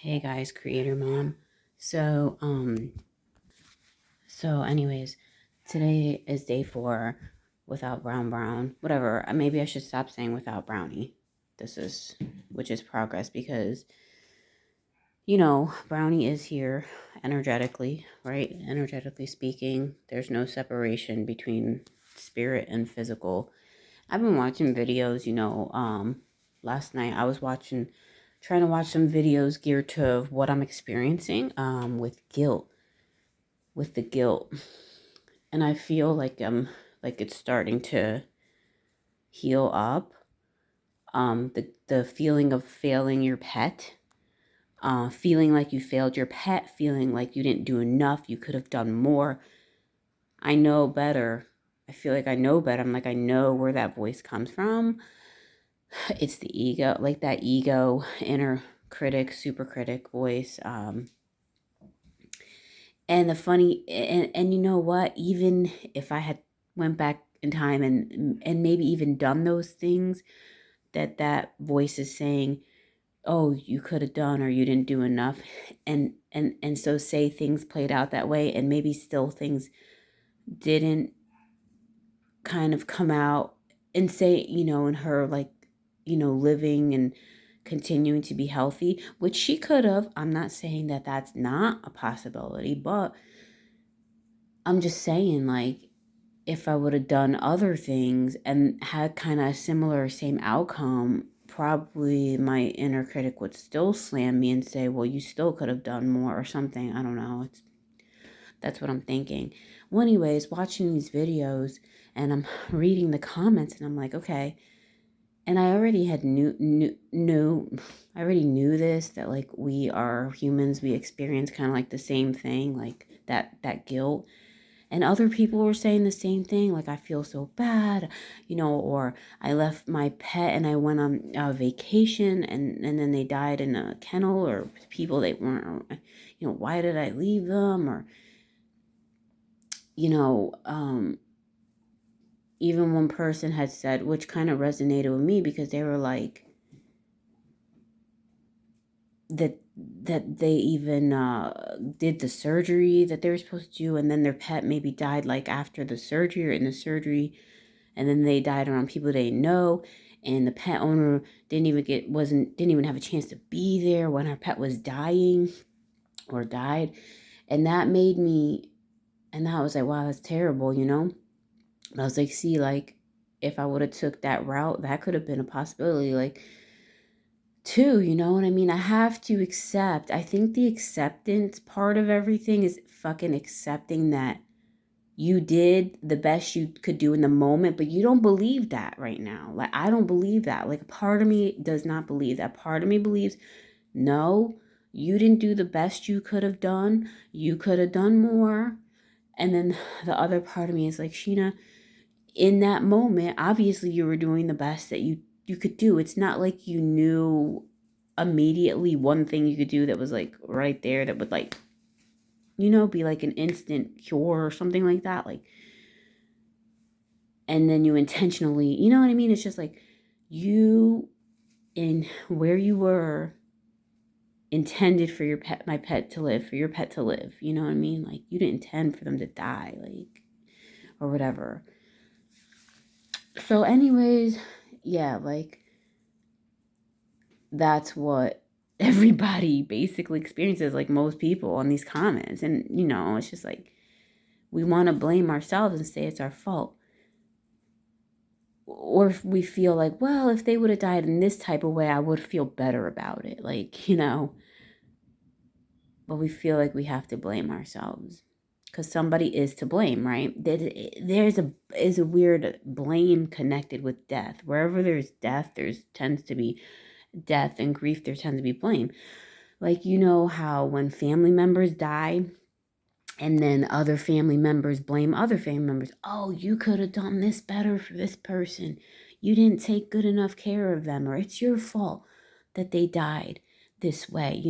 Hey guys, creator mom. So, anyways, today is day 4 without Brown. Whatever. Maybe I should stop saying without Brownie. Which is progress because, Brownie is here energetically, right? Energetically speaking, there's no separation between spirit and physical. I've been watching videos, last night I was trying to watch some videos geared to what I'm experiencing with the guilt. And I feel like it's starting to heal up. The feeling of failing your pet, feeling like you failed your pet, feeling like you didn't do enough, you could have done more. I know better. I feel like I know better. I'm like, I know where that voice comes from. It's the ego, like that ego, inner critic, super critic voice. And the funny, and you know what? Even if I had went back in time and maybe even done those things that voice is saying, oh, you could have done or you didn't do enough, and so say things played out that way, and maybe still things didn't kind of come out, and say, in her, like, living and continuing to be healthy, which she could have. I'm not saying that that's not a possibility, but I'm just saying, like, if I would have done other things and had kind of a similar same outcome, probably my inner critic would still slam me and say, well, you still could have done more or something. I don't know. That's what I'm thinking. Well, anyways, watching these videos and I'm reading the comments and I'm like, okay. And I already had I already knew this, that like we are humans, we experience kind of like the same thing, like that guilt. And other people were saying the same thing, like, I feel so bad, or I left my pet and I went on a vacation and then they died in a kennel, or people they weren't, why did I leave them? Or, you know, um, even one person had said, which kind of resonated with me, because they were like, that they even did the surgery that they were supposed to do, and then their pet maybe died like after the surgery or in the surgery, and then they died around people they know, and the pet owner didn't even have a chance to be there when her pet was dying or died. And that made me, and I was like, wow, that's terrible, But I was like, see, like, if I would have took that route, that could have been a possibility, like, too, you know what I mean? I have to accept. I think the acceptance part of everything is fucking accepting that you did the best you could do in the moment, but you don't believe that right now. Like, I don't believe that. Like, a part of me does not believe that. Part of me believes, no, you didn't do the best you could have done. You could have done more. And then the other part of me is like, Sheena, in that moment, obviously you were doing the best that you could do. It's not like you knew immediately one thing you could do that was like right there, that would, like, be like an instant cure or something like that. Like, and then you intentionally, you know what I mean? It's just like you, in where you were, intended for my pet to live, for your pet to live. You know what I mean? Like, you didn't intend for them to die, like, or whatever. So anyways, yeah, like, that's what everybody basically experiences, like most people on these comments. And, it's just like, we want to blame ourselves and say it's our fault. Or if we feel like, well, if they would have died in this type of way, I would feel better about it. Like, but we feel like we have to blame ourselves because somebody is to blame, right? Is a weird blame connected with death. Wherever there's death, there's tends to be death, and grief, there tends to be blame. Like, how when family members die and then other family members blame other family members. Oh, you could have done this better for this person. You didn't take good enough care of them, or it's your fault that they died this way.